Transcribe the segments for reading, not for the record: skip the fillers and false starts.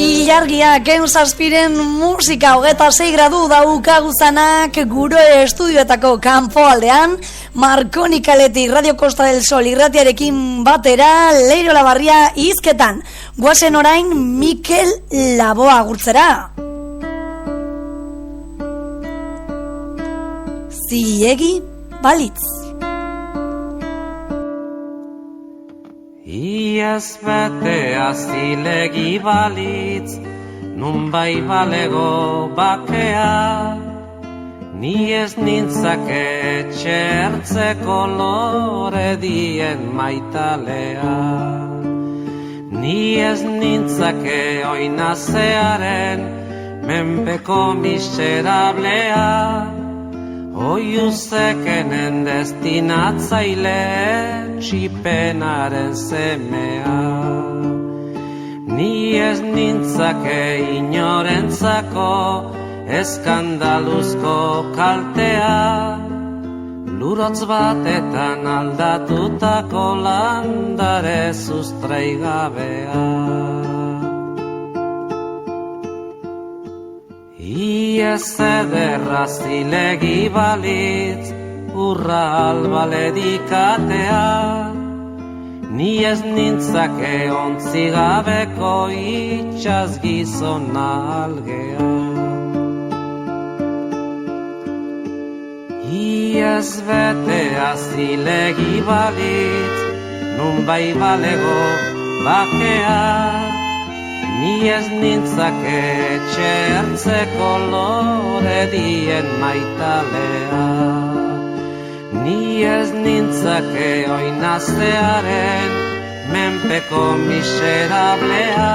Ilargiak eunzazpiren musika 26 gradu daukaguzanak gure estudioetako kanpoaldean, Marconi kaletik Radio Costa del Sol irratiarekin batera, Leiro Labarria hizketan. Guazen orain Mikel Laboa agurtzera. Zilegi balitz. Iaz betea zilegi balitz, nun bai balego bakea, ni ez nintzake etxertzeko lore dien maitalea. Ni ez nintzake oinazearen menpeko miserablea, oiuzekenen destinatzaile txipenaren semea. Ni ez nintzake inorentzako eskandaluzko kaltea, lurotz batetan aldatutako landare sustraigabea. Iez ederra zilegi balitz, urra albaledikatea, ni ez nintzake ontzigabeko itxaz gizona algea. Iez betea zilegi balitz, nun bai balego bakea, ni ez nintzake etxertzeko lore dien maitalea. Ni ez nintzake oinazearen menpeko miserablea,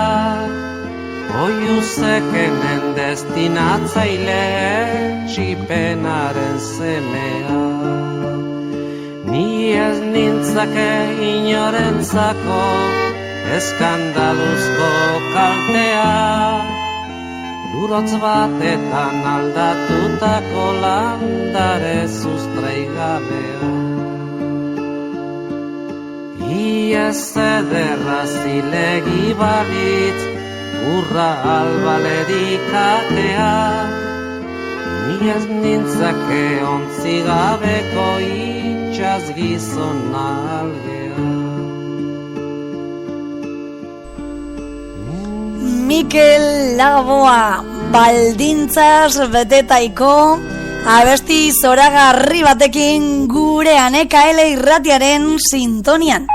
oiuzekenen destinatzaile txipenaren semea. Ni ez nintzake inorentzako eskandaluzko kaltea, lurotz batetan aldatutako landare sustraigabea. Iez ederra zilegi balitz, urra albaledikatea, ni ez nintzake ontzigabeko itxaz gizona algea. Mikel Laboa baldintzaz betetaiko abesti zoragarri batekin gure ANKL irratiaren sintonian.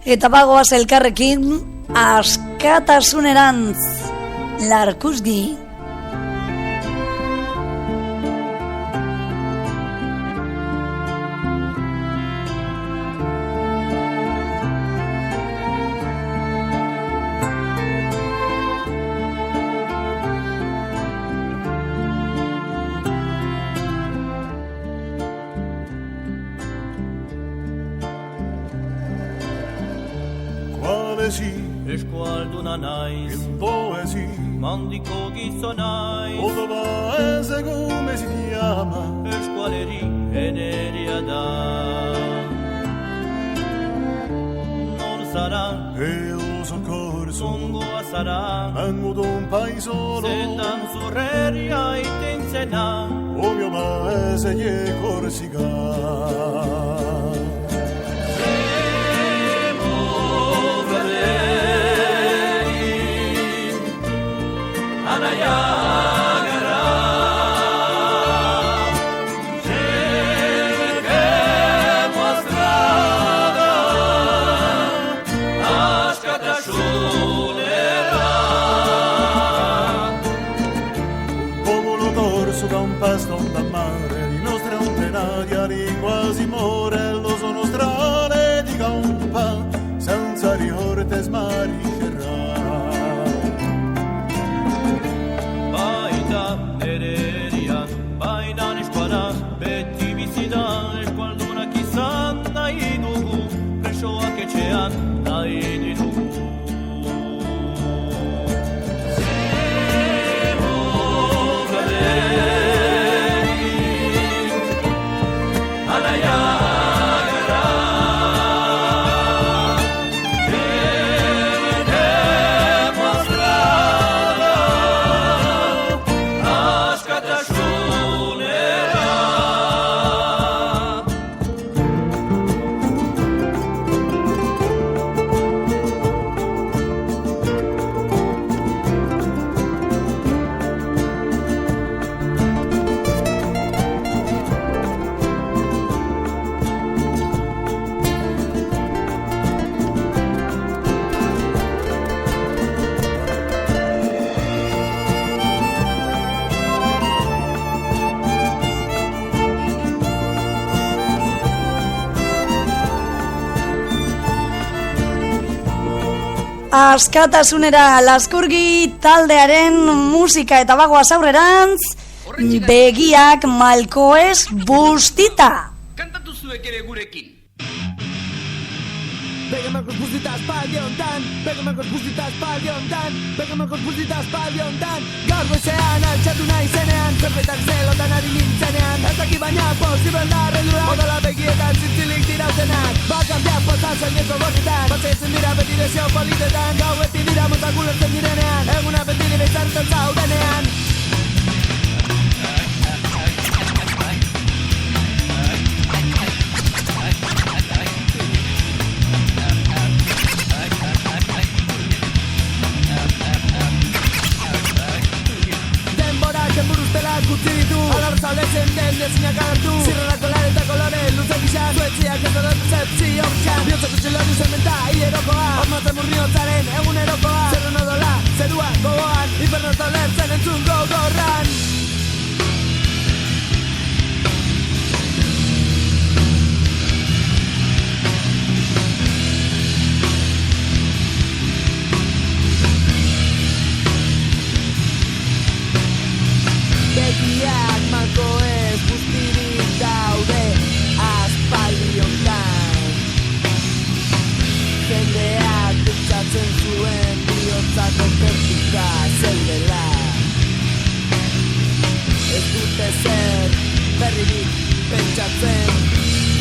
Eta bagoaz elkarrekin askatasunerantz Larkusgi. Eskualduna naiz, poesi, mandiko gizonaiz, odoba ez egumez diama, eskualeri eneria da. Non zara, eosokor zongoa zara, angudon paisolo, zetan zurreria itentzena, obio ba ez eiekor zigar. askatasunera Laskurgi taldearen musika eta bagoaz aurrerantz, begiak malkoez bustita. Kantatu zuek ere gurekin. Pegamako guztita espaldi hontan, pegamako guztita espaldi hontan, pegamako guztita espaldi hontan. Gaur goizean altxatu nahi zenean, zerbetan zelotan ari nintzenean. Ez daki baina posible da rendura, odala begietan zintzilik dirautenak. Bakardiak potan zaineko gorritan, batzaitzen dira beti desio politetan. Gauetik dira motak ulertzen direnean, eguna beti dira izartzen zaudenean. Gutzi ditu, alartzaletzen den dezinak agertu. Zirrarako lareta kolore, luze gizan, zuetziak ez dut zepzio gizan. Biotzak utxilon uzen menta, hilerokoa, ormatzen murriotzaren egunerokoa. Zerren odola, zerua gogoan, inferno tolertzen entzun gogorran. Begiak malko ez guztirik daude aspaldi hontan. Jendeak pentsatzen zuen bihotzako pertuta zeudela. Ez dute zer berririk pentsatzen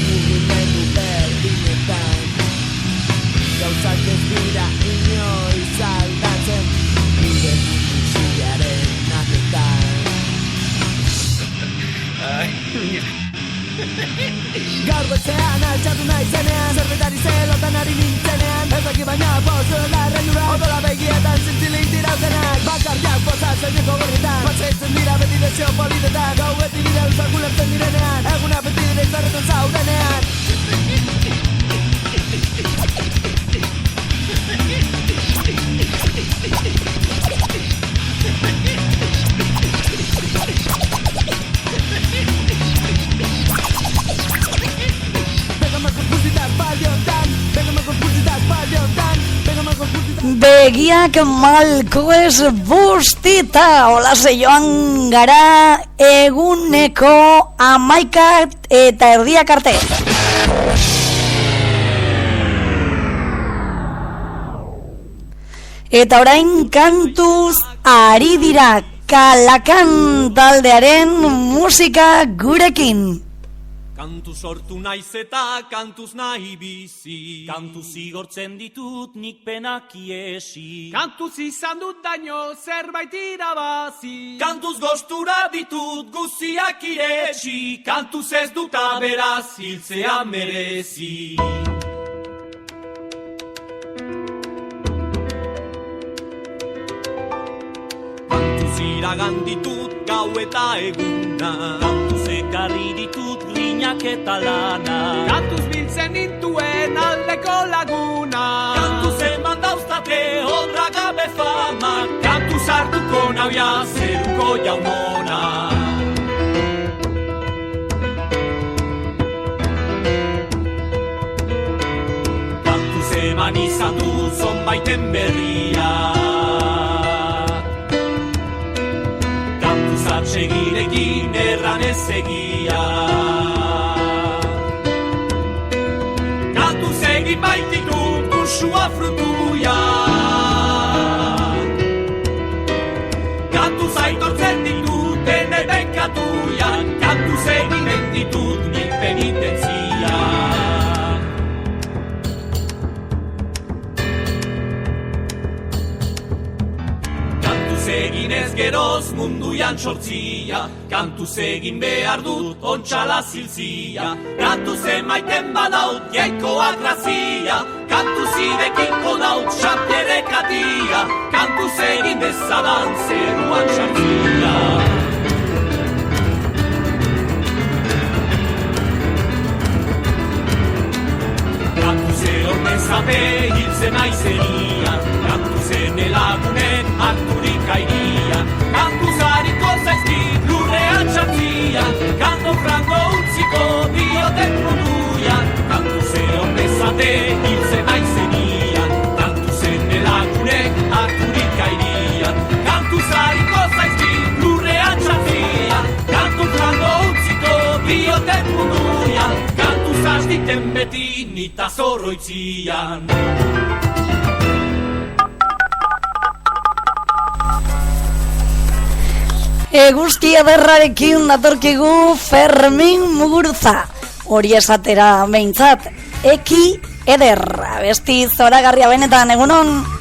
mugimendu berdinetan. Gauzak ez dira inoiz aldatzen gure musikaren naketan. Gaur goizean altxatu nahi zenean, zerbetari zelotan ari nintzenean. Ez daki baina pozio da rendura, odola begietan zintzilik dirautenak. Bakardiak poza zaineko gorritan, batzaitzen dira beti desio politetan. Gauetik dira usak ulertzen direnean, eguna beti dira izarretan zaudenean. Begiak malkoez bustita, olase joan gara eguneko 11 eta erdiak arte. Eta orain kantuz ari dira Kalakan taldearen musika gurekin. Kantu sortu naiz eta kantuz nahi bizi. Kantuz igortzen ditut nik penak iesi. Kantuz izan dut daño zerbait irabazi. Kantuz gostura ditut guziak iretsi. Kantuz ez dut aberaz hiltzea merezi. Kantuz iragan ditut gau eta eguna. Kantuz ekarri ditut grinak eta lana. Kantuz biltzen nintuen aldeko laguna. Kantuz eman dauztate obra gabe fama. Kantuz hartuko nabia zeruko jaunona. Kantuz eman izan du zonbaiten berria. Kantuz atsegirekin erran ez egia. Kantuz egin baititut gusua frutuia. Kantuz aitortzen ditut ene bekatuia. Kantuz egin ditut nik penitentzia. Kantuz egin ez geroz munduan sortzia. Kantuz egin behar dut ontxala zilzia. Kantuz emaiten badaut jaikoak grazia. Kantuz irekiko daut xapierekatia. Kantuz egin bezadan zeruan sartzia. Kantuz egon ezape hiltzen aizenia. Kantuz ene lagunen harturik airia. Kantuz hariko zaizkit lurrean txartzia. Kanto frango utziko dioten munduia. Kantuz egon ezate hiltzen aizenia. Kantuz ene lagunen nita zorroitzian. Eguzki ederrarekin datorkigu Fermin Muguruza. Hori esatera behintzat, eki eder, abesti zoragarria benetan, egunon.